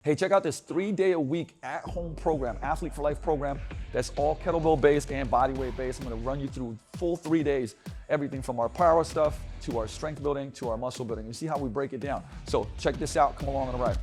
Hey, check out this 3-day-a-week at-home program, Athlete for Life program, that's all kettlebell-based and bodyweight based. I'm gonna run you through full 3 days, everything from our power stuff to our strength building to our muscle building. You see how we break it down. So check this out, come along on the ride.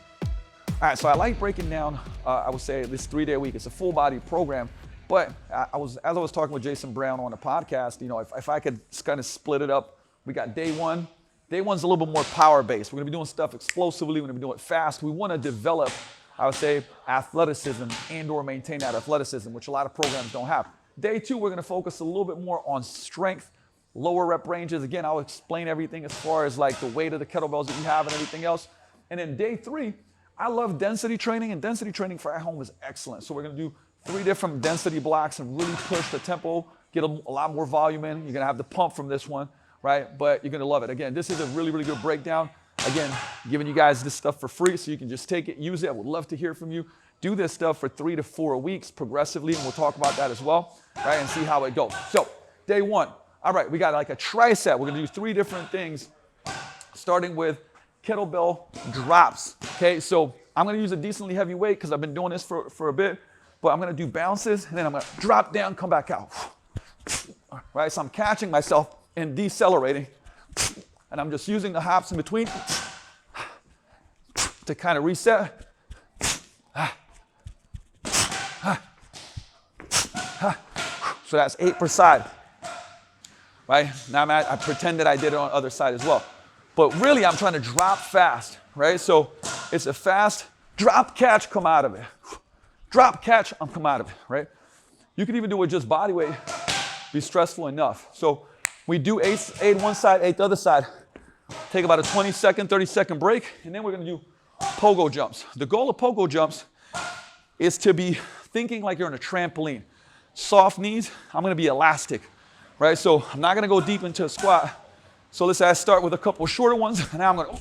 All right, so I like breaking down, I would say this 3-day-a-week, it's a full body program, but as I was talking with Jason Brown on the podcast, you know, if I could kind of split it up, we got day one. Day one's a little bit more power-based. We're gonna be doing stuff explosively, we're gonna be doing it fast. We wanna develop, I would say, athleticism and or maintain that athleticism, which a lot of programs don't have. Day two, we're gonna focus a little bit more on strength, lower rep ranges. Again, I'll explain everything as far as like the weight of the kettlebells that you have and everything else. And then day three, I love density training, and density training for at home is excellent. So we're gonna do 3 different density blocks and really push the tempo, get a lot more volume in. You're gonna have the pump from this one, right? But you're gonna love it. Again, this is a really, really good breakdown. Again, giving you guys this stuff for free so you can just take it, use it. I would love to hear from you. Do this stuff for 3 to 4 weeks progressively, and we'll talk about that as well, right? And see how it goes. So, day one. All right, we got like a tricep. We're gonna do 3 different things, starting with kettlebell drops, okay? So I'm gonna use a decently heavy weight because I've been doing this for a bit, but I'm gonna do bounces, and then I'm gonna drop down, come back out, right? So I'm catching myself and decelerating, and I'm just using the hops in between to kind of reset. So that's 8 per side, right? Now I pretend that I did it on the other side as well. But really, I'm trying to drop fast, right? So it's a fast drop, catch, come out of it. Drop, catch, I'm come out of it, right? You can even do it with just body weight, be stressful enough. So we do 8 one side, 8 the other side. Take about a 20-second, 30-second break, and then we're gonna do pogo jumps. The goal of pogo jumps is to be thinking like you're on a trampoline. Soft knees, I'm gonna be elastic, right? So I'm not gonna go deep into a squat. So let's say I start with a couple shorter ones, and now I'm gonna,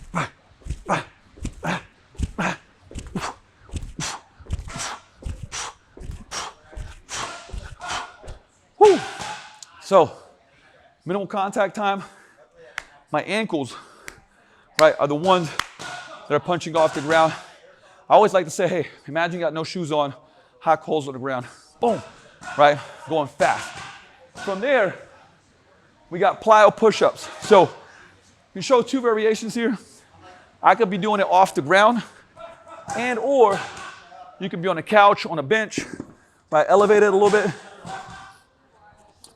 woo. So, minimal contact time. My ankles, right, are the ones that are punching off the ground. I always like to say, hey, imagine you got no shoes on, hot coals on the ground. Boom, right, going fast. From there, we got plyo push-ups. So, you show 2 variations here. I could be doing it off the ground, and or you could be on a couch, on a bench, right, elevate it a little bit.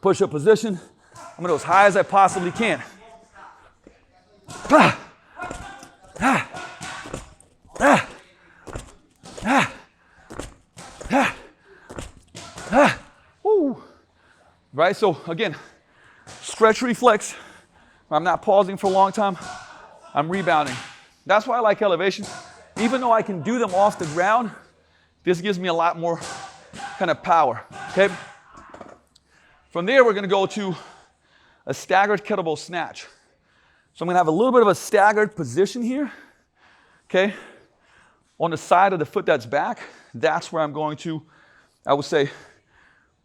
Push-up position. I'm gonna go as high as I possibly can. Woo. Right, so again, stretch reflex. I'm not pausing for a long time. I'm rebounding. That's why I like elevation. Even though I can do them off the ground, this gives me a lot more kind of power, okay? From there, we're gonna go to a staggered kettlebell snatch. So I'm gonna have a little bit of a staggered position here, okay? On the side of the foot that's back, that's where I'm going to, I would say,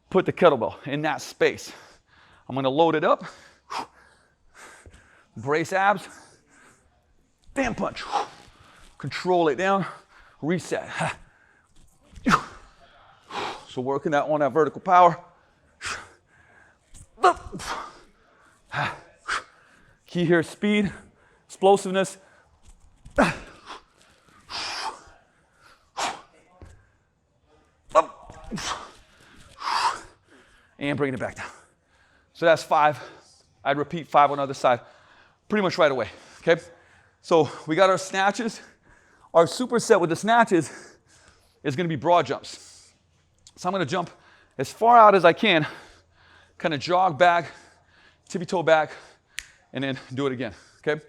put the kettlebell in that space. I'm gonna load it up, brace abs, bam punch, control it down, reset. So working that on that vertical power. Key here, speed, explosiveness. And bring it back down. So that's 5. I'd repeat 5 on the other side pretty much right away, okay? So we got our snatches. Our superset with the snatches is gonna be broad jumps. So I'm gonna jump as far out as I can, kind of jog back, tippy toe back, and then do it again, okay?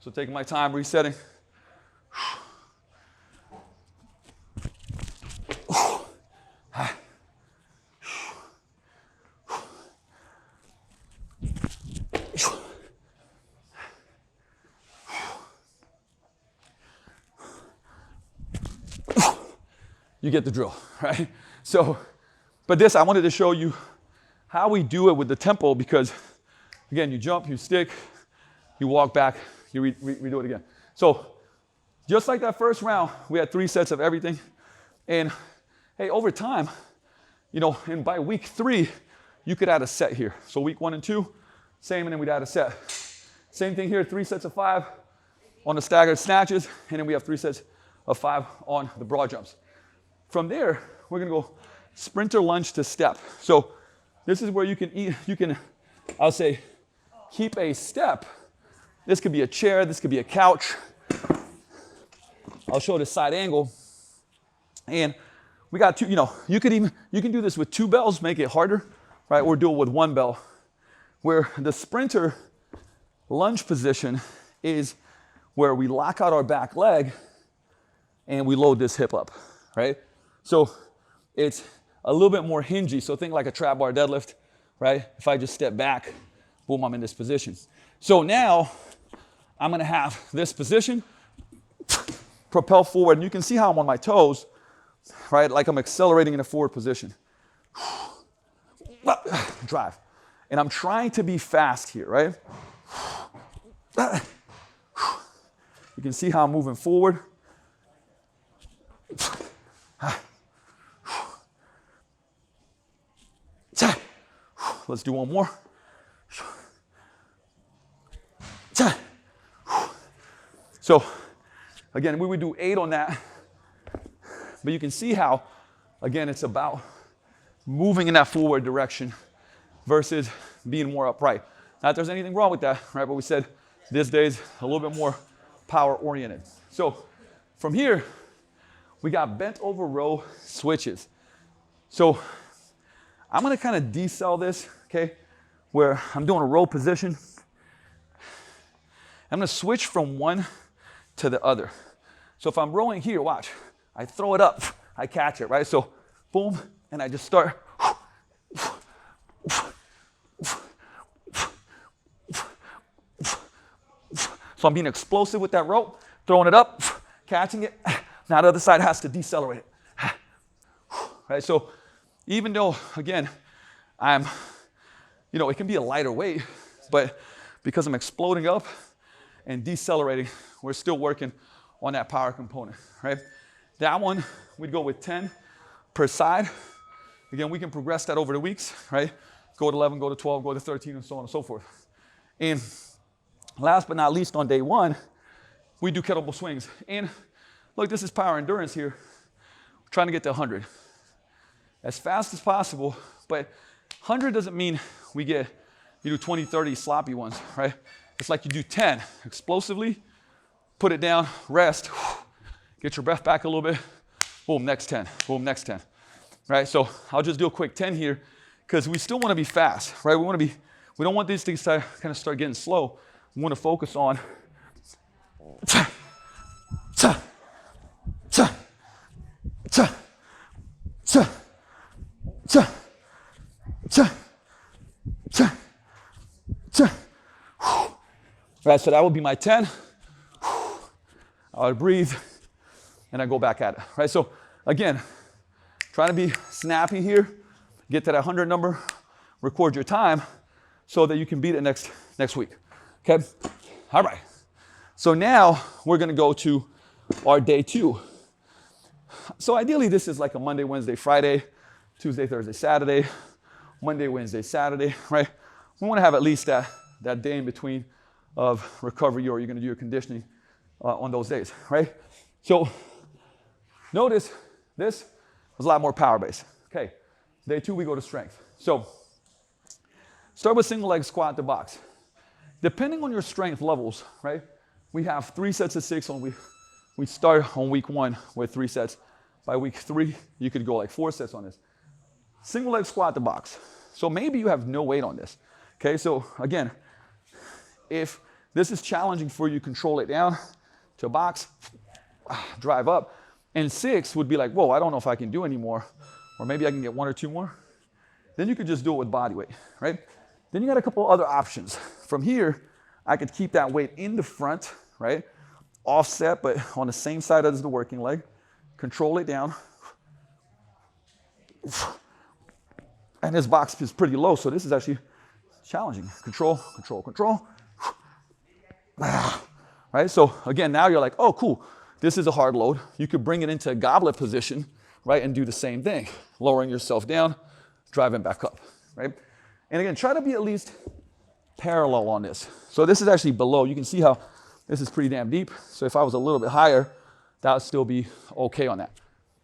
So taking my time, resetting. You get the drill, right? So, but this, I wanted to show you how we do it with the tempo, because Again, you jump, you stick, you walk back, you redo it again. So just like that first round, we had 3 sets of everything. And hey, over time, you know, and by week 3, you could add a set here. So week 1 and 2, same, and then we'd add a set. Same thing here, 3 sets of 5 on the staggered snatches, and then we have 3 sets of 5 on the broad jumps. From there, we're gonna go sprinter lunge to step. So this is where you can, I'll say, keep a step. This could be a chair, this could be a couch. I'll show the side angle. And we got 2, you know, you can do this with 2 bells, make it harder, right? Or do it with 1 bell. Where the sprinter lunge position is where we lock out our back leg and we load this hip up, right? So it's a little bit more hingy. So think like a trap bar deadlift, right? If I just step back, boom, I'm in this position. So now I'm gonna have this position, propel forward, and you can see how I'm on my toes, right? Like I'm accelerating in a forward position. Drive. And I'm trying to be fast here, right? You can see how I'm moving forward. Let's do one more. So again, we would do 8 on that, but you can see how, again, it's about moving in that forward direction versus being more upright. Not that there's anything wrong with that, right? But we said this day's a little bit more power oriented. So from here, we got bent over row switches. So I'm gonna kind of decel this, okay? Where I'm doing a row position. I'm gonna switch from one to the other. So if I'm rowing here, watch, I throw it up, I catch it, right? So boom, and I just start. So I'm being explosive with that rope, throwing it up, catching it. Now the other side has to decelerate it. Right, so even though, again, I'm, you know, it can be a lighter weight, but because I'm exploding up and decelerating, we're still working on that power component, right? That one, we'd go with 10 per side. Again, we can progress that over the weeks, right? Go to 11, go to 12, go to 13, and so on and so forth. And last but not least, on day 1, we do kettlebell swings. And look, this is power endurance here. We're trying to get to 100 as fast as possible, but 100 doesn't mean you do 20, 30 sloppy ones, right? It's like you do 10 explosively, put it down, rest, get your breath back a little bit, boom, next 10, boom, next 10, right? So I'll just do a quick 10 here because we still want to be fast, right? We don't want these things to kind of start getting slow. We want to focus on right, so that would be my 10. I would breathe, and I go back at it, right? So again, trying to be snappy here, get to that 100 number, record your time so that you can beat it next week, okay? All right, so now we're gonna go to our day 2. So ideally this is like a Monday, Wednesday, Friday, Tuesday, Thursday, Saturday, Monday, Wednesday, Saturday, right? We wanna have at least that day in between of recovery, or you're gonna do your conditioning on those days, right? So notice this was a lot more power based. Okay, day 2 we go to strength. So start with single leg squat to box. Depending on your strength levels, right? We have 3 sets of 6 we start on week 1 with 3 sets. By week 3, you could go like 4 sets on this. Single leg squat to box. So maybe you have no weight on this. Okay, so again, if this is challenging for you, control it down to a box, drive up. And 6 would be like, whoa, I don't know if I can do any more, or maybe I can get 1 or 2 more. Then you could just do it with body weight, right? Then you got a couple other options. From here, I could keep that weight in the front, right? Offset, but on the same side as the working leg. Control it down. And this box is pretty low, so this is actually challenging. Control, control, control. Right? So again, now you're like, oh, cool. This is a hard load. You could bring it into a goblet position, right, and do the same thing, lowering yourself down, driving back up, right? And again, try to be at least parallel on this. So this is actually below. You can see how this is pretty damn deep. So if I was a little bit higher, that would still be okay on that.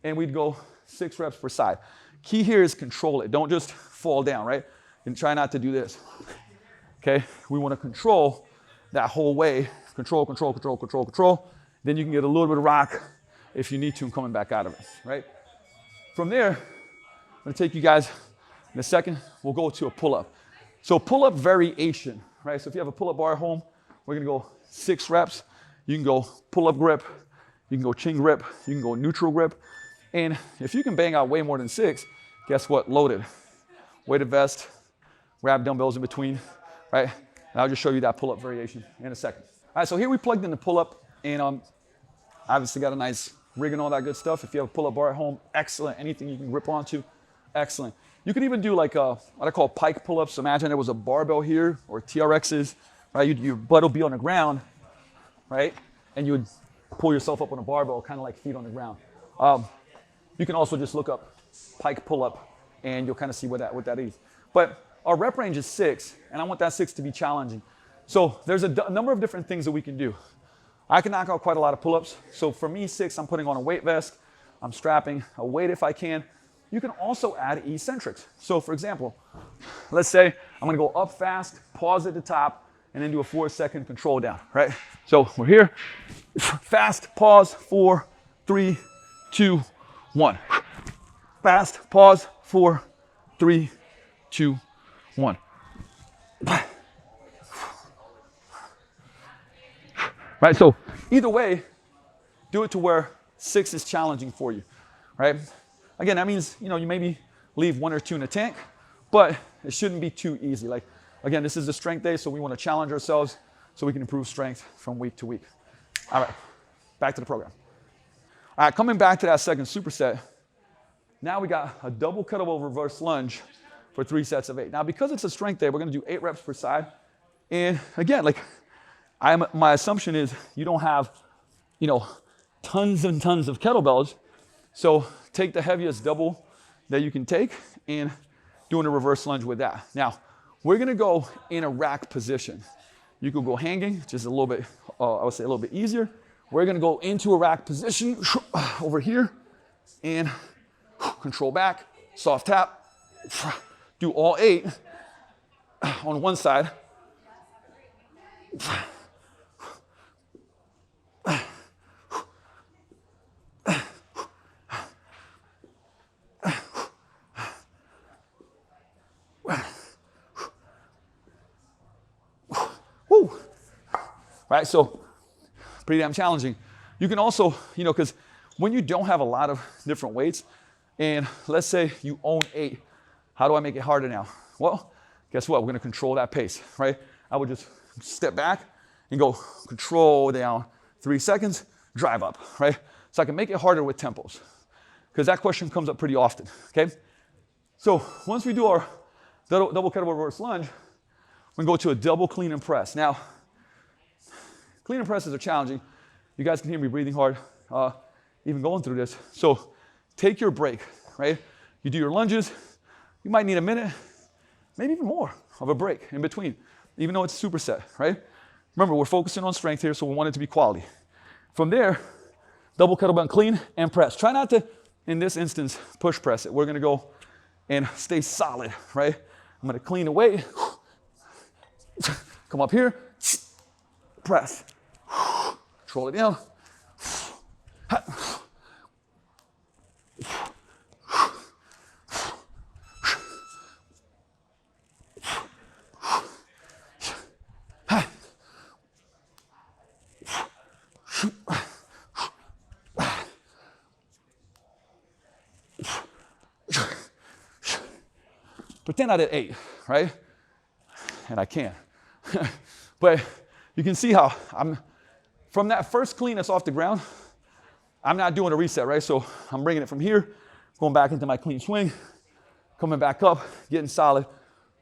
And we'd go 6 reps per side. Key here is control it. Don't just fall down, right? And try not to do this. Okay? We want to control that whole way. Control, control, control, control, control. Then you can get a little bit of rock if you need to and coming back out of it, right? From there, I'm going to take you guys in a second. We'll go to a pull-up. So pull-up variation, right? So if you have a pull-up bar at home, we're going to go 6 reps. You can go pull-up grip. You can go chin grip. You can go neutral grip. And if you can bang out way more than 6, guess what? Loaded. Weighted vest, grab dumbbells in between, right? And I'll just show you that pull-up variation in a second. All right, so here we plugged in the pull-up, and obviously got a nice rig and all that good stuff. If you have a pull-up bar at home, excellent. Anything you can grip onto, excellent. You can even do like what I call pike pull-ups. So imagine there was a barbell here or TRXs, right? Your butt will be on the ground, right? And you would pull yourself up on a barbell, kind of like feet on the ground. You can also just look up pike pull-up, and you'll kind of see what that is. But our rep range is 6, and I want that 6 to be challenging. So there's a number of different things that we can do. I can knock out quite a lot of pull-ups. So for me, 6, I'm putting on a weight vest. I'm strapping a weight if I can. You can also add eccentrics. So for example, let's say I'm gonna go up fast, pause at the top, and then do a 4-second control down, right? So we're here, fast, pause, 4, 3, 2, 1. Fast, pause, 4, 3, 2, 1. Right, so either way, do it to where 6 is challenging for you, right? Again, that means, you maybe leave 1 or 2 in the tank, but it shouldn't be too easy. Like, again, this is the strength day, so we want to challenge ourselves so we can improve strength from week to week. All right, back to the program. All right, coming back to that second superset, now we got a double kettlebell reverse lunge for 3 sets of 8. Now, because it's a strength day, we're going to do 8 reps per side. And again, like, my assumption is you don't have, tons and tons of kettlebells. So take the heaviest double that you can take and doing a reverse lunge with that. Now, we're going to go in a rack position. You could go hanging, which is a little bit, I would say a little bit easier. We're going to go into a rack position over here and control back, soft tap, do all 8 on one side. Woo. Right, so pretty damn challenging. You can also, because when you don't have a lot of different weights, and let's say you own 8, how do I make it harder now? Well, guess what? We're going to control that pace, right? I would just step back and go control down 3 seconds, drive up, right? So I can make it harder with tempos, because that question comes up pretty often, okay? So once we do our double kettlebell reverse lunge, we're going to go to a double clean and press. Now, clean and presses are challenging. You guys can hear me breathing hard, even going through this. So take your break, right? You do your lunges. You might need a minute, maybe even more of a break in between, even though it's a superset, right? Remember, we're focusing on strength here, so we want it to be quality. From there, double kettlebell clean and press. Try not to, in this instance, push press it. We're going to go and stay solid, right? I'm going to clean the weight. Come up here, press, control it down. Pretend I did 8, right? And I can. But you can see how from that first clean that's off the ground, I'm not doing a reset, right? So I'm bringing it from here, going back into my clean swing, coming back up, getting solid,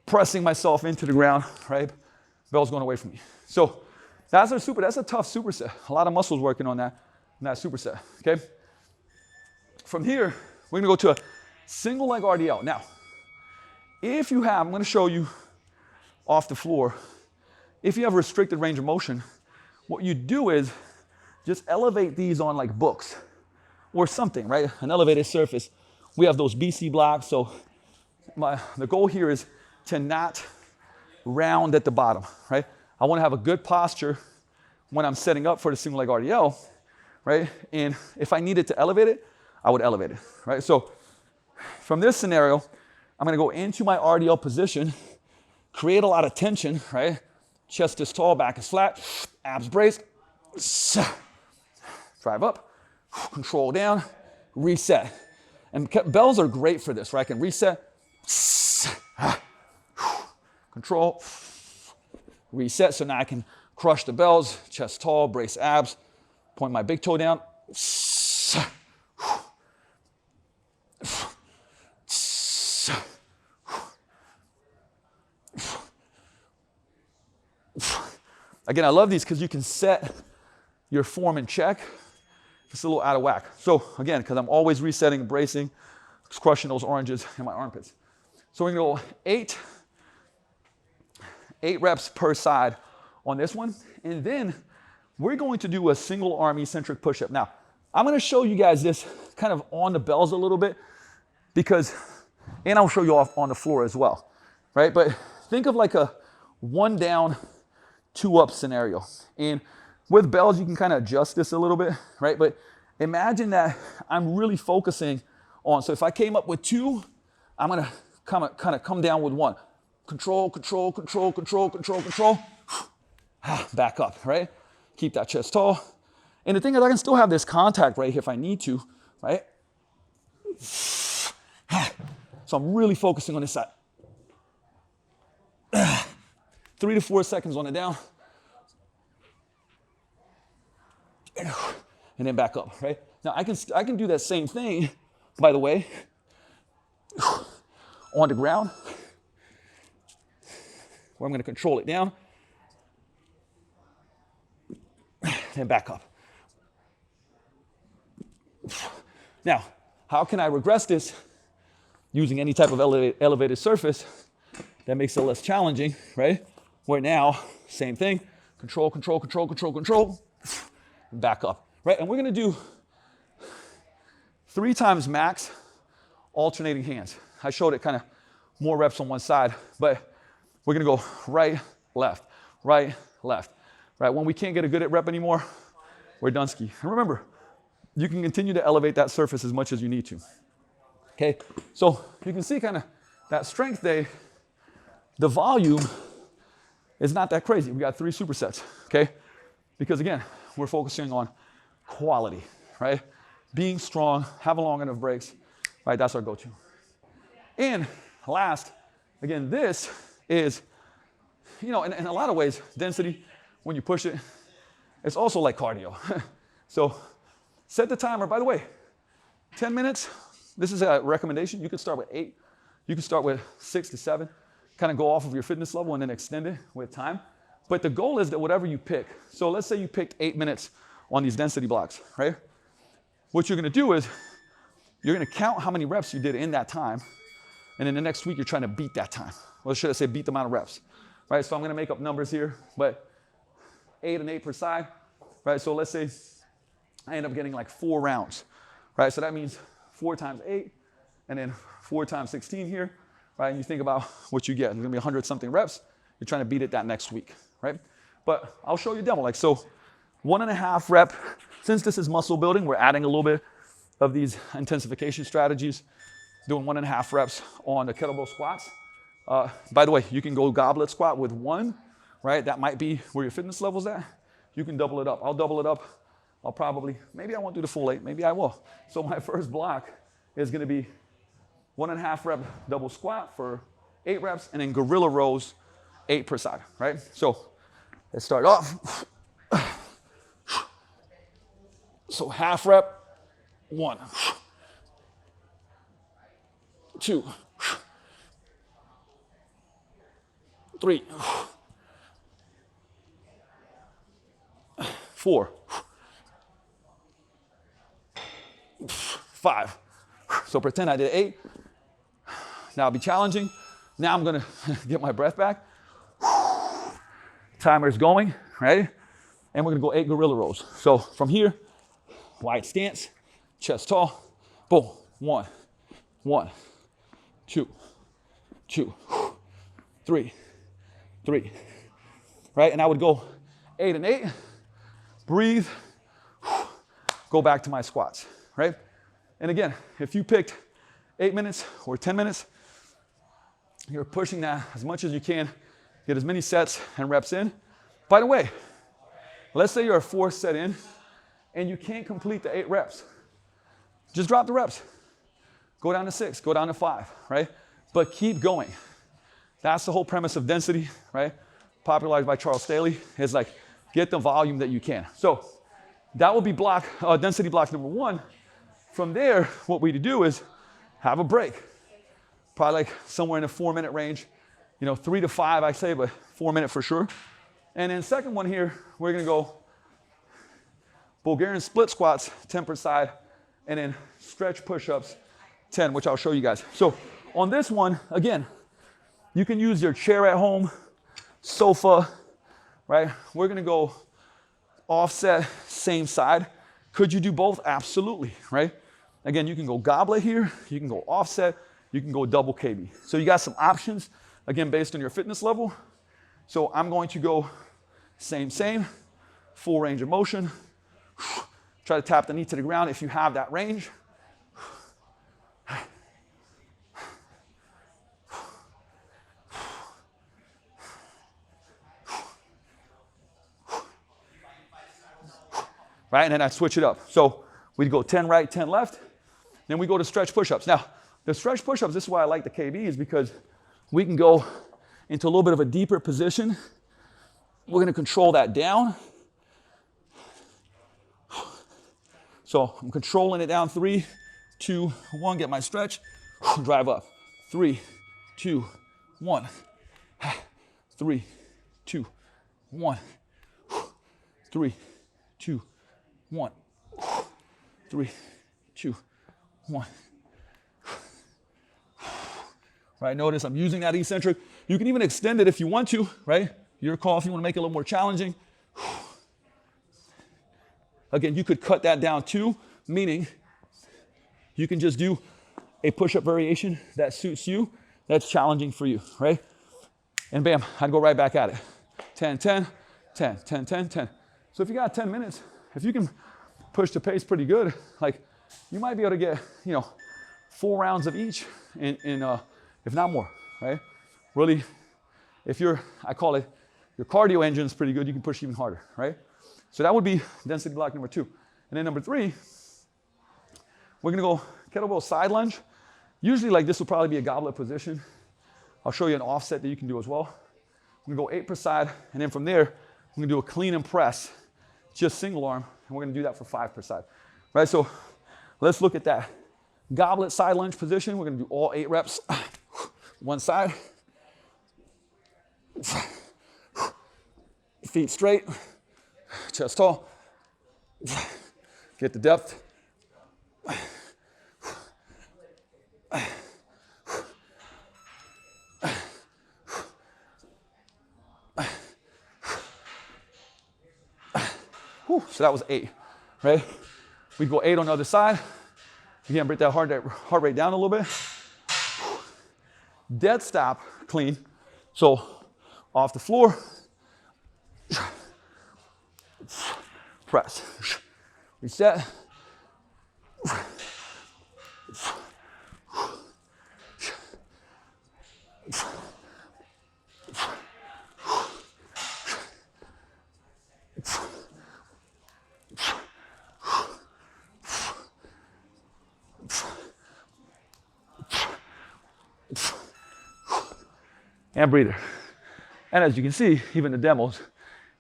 pressing myself into the ground, right? Bell's going away from me. So that's a tough superset. A lot of muscles working on that superset, okay? From here, we're gonna go to a single leg RDL. Now, if you have, I'm gonna show you off the floor, if you have restricted range of motion, what you do is just elevate these on like books or something, right? An elevated surface. We have those BC blocks, so the goal here is to not round at the bottom, right? I wanna have a good posture when I'm setting up for the single leg RDL, right? And if I needed to elevate it, I would elevate it, right? So from this scenario, I'm gonna go into my RDL position, create a lot of tension, right? Chest is tall, back is flat, abs braced, drive up, control down, reset. And bells are great for this, right? I can reset, control, reset. So now I can crush the bells, chest tall, brace abs, point my big toe down. Again, I love these because you can set your form in check. It's a little out of whack. So again, because I'm always resetting, bracing, crushing those oranges in my armpits. So we're gonna go eight reps per side on this one. And then we're going to do a single arm eccentric push-up. Now, I'm gonna show you guys this kind of on the bells a little bit and I'll show you off on the floor as well, right? But think of like a 1 down, 2 up scenario. And with bells, you can kind of adjust this a little bit, right? But imagine that I'm really focusing on, so if I came up with 2, I'm gonna kind of come down with 1. Control, control, control, control, control, control. Back up, right? Keep that chest tall. And the thing is, I can still have this contact right here if I need to, right? So I'm really focusing on this side. 3 to 4 seconds on the down. And then back up, right? Now I can do that same thing, by the way, on the ground, where I'm gonna control it down, and back up. Now, how can I regress this using any type of elevated surface that makes it less challenging, right? Where now, same thing, control, control, control, control, control, and back up, right? And we're gonna do 3 times max, alternating hands. I showed it kind of more reps on one side, but we're gonna go right, left, right, left, right? When we can't get a good rep anymore, we're done ski. And remember, you can continue to elevate that surface as much as you need to. Okay, so you can see kind of that strength day, the volume is not that crazy. We got 3 supersets, okay? Because again, we're focusing on quality, right? Being strong, having long enough breaks, right? That's our go-to. And last, again, this is, you know, in a lot of ways, density, when you push it, it's also like cardio. So set the timer. By the way, 10 minutes, this is a recommendation. You can start with 8. You can start with 6 to 7. Kind of go off of your fitness level and then extend it with time. But the goal is that whatever you pick, so let's say you picked 8 minutes on these density blocks, right? What you're gonna do is you're gonna count how many reps you did in that time, and then the next week you're trying to beat that time. Or should I say beat the amount of reps, right? So I'm gonna make up numbers here, but 8 and 8 per side, right? So let's say I end up getting like 4 rounds, right? So that means 4 times 8, and then 4 times 16 here, right? And you think about what you get. There's gonna be 100 something reps. You're trying to beat it that next week, right? But I'll show you a demo. Like, so 1.5 rep, since this is muscle building, we're adding a little bit of these intensification strategies, doing 1.5 reps on the kettlebell squats. By the way, you can go goblet squat with 1, right? That might be where your fitness level's at. You can double it up. I'll double it up. I'll probably, maybe I won't do the full 8, maybe I will. So my first block is gonna be 1.5 rep double squat for 8 reps, and then gorilla rows, 8 per side, right? So let's start off. So half rep, 1, 2, 3, 4, 5. So pretend I did 8. Now it'll be challenging. Now I'm gonna get my breath back. Timer's going, right? And we're gonna go 8 gorilla rows. So from here, wide stance, chest tall, boom, 1, 1, 2, 2, 3, 3, right? And I would go 8 and 8, breathe, go back to my squats, right? And again, if you picked 8 minutes or 10 minutes, you're pushing that as much as you can, get as many sets and reps in. By the way, let's say you're a 4 set in and you can't complete the 8 reps. Just drop the reps. Go down to 6, go down to 5, right? But keep going. That's the whole premise of density, right? Popularized by Charles Staley, is like, get the volume that you can. So that will be density block number 1. From there, what we do is have a break. Probably like somewhere in the 4-minute range, 3 to 5, I say, but 4 minute for sure. And then second one here, we're gonna go Bulgarian split squats, 10 per side, and then stretch push-ups, 10, which I'll show you guys. So on this one, again, you can use your chair at home, sofa, right? We're gonna go offset, same side. Could you do both? Absolutely, right? Again, you can go goblet here, you can go offset, you can go double KB. So you got some options, again, based on your fitness level. So I'm going to go same, full range of motion. Try to tap the knee to the ground if you have that range. Right, and then I switch it up. So we go 10 right, 10 left. Then we go to stretch push-ups. Now, the stretch push-ups, this is why I like the KB, is because we can go into a little bit of a deeper position. We're gonna control that down. So I'm controlling it down, 3, 2, 1, get my stretch, drive up. 3, 2, 1, 3, 2, 1, 3, 2, 1, 3, 2, 1. Right, notice I'm using that eccentric. You can even extend it if you want to, right? Your call if you want to make it a little more challenging. Again, you could cut that down too, meaning you can just do a push-up variation that suits you, that's challenging for you, right? And bam, I'd go right back at it. 10, 10, 10, 10, 10, 10. So if you got 10 minutes, if you can push the pace pretty good, like you might be able to get, 4 rounds of each in if not more, right? Really, if I call it, your cardio engine is pretty good, you can push even harder, right? So that would be density block number 2. And then number 3, we're gonna go kettlebell side lunge. Usually like this will probably be a goblet position. I'll show you an offset that you can do as well. I'm gonna go 8 per side, and then from there, I'm gonna do a clean and press, just single arm, and we're gonna do that for 5 per side, right? So let's look at that. Goblet side lunge position, we're gonna do all 8 reps. One side. Feet straight, chest tall. Get the depth. Whew, so that was 8, right? We go 8 on the other side. Again, bring that heart rate down a little bit. Dead stop, clean. So off the floor, press, reset. And breather. And as you can see, even the demos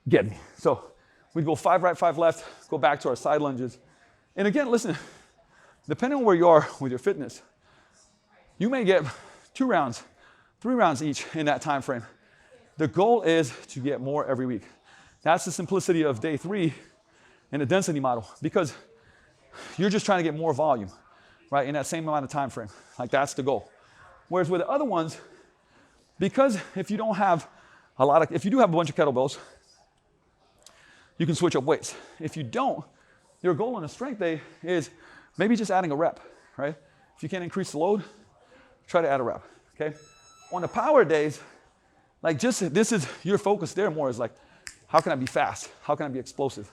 get me. So we go 5 right, 5 left, go back to our side lunges. And again, listen, depending on where you are with your fitness, you may get 2 rounds, 3 rounds each in that time frame. The goal is to get more every week. That's the simplicity of day 3 in the density model, because you're just trying to get more volume, right, in that same amount of time frame. Like, that's the goal. Whereas with the other ones, because if you don't have if you do have a bunch of kettlebells, you can switch up weights. If you don't, your goal on a strength day is maybe just adding a rep, right? If you can't increase the load, try to add a rep, okay? On the power days, like, just this is your focus there more is like, how can I be fast? How can I be explosive,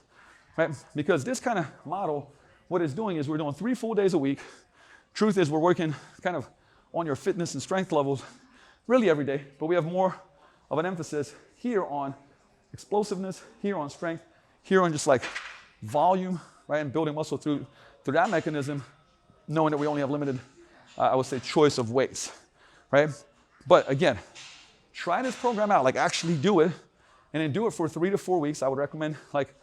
right? Because this kind of model, what it's doing is we're doing 3 full days a week. Truth is we're working kind of on your fitness and strength levels really every day, but we have more of an emphasis here on explosiveness, here on strength, here on just like volume, right? And building muscle through that mechanism, knowing that we only have limited, I would say, choice of weights, right? But again, try this program out, like actually do it, and then do it for 3 to 4 weeks. I would recommend like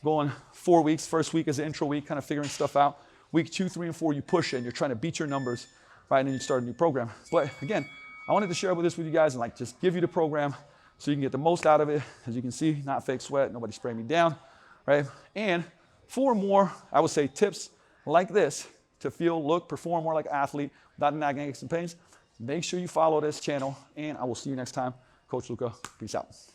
going 4 weeks. First week is the intro week, kind of figuring stuff out. Week 2, 3, and 4, you push it and you're trying to beat your numbers, right? And then you start a new program. But again, I wanted to share this with you guys and like just give you the program so you can get the most out of it. As you can see, not fake sweat, nobody spraying me down, right? And 4 more, I would say, tips like this to feel, look, perform more like an athlete without nagging aches and pains. Make sure you follow this channel, and I will see you next time. Coach Luka, peace out.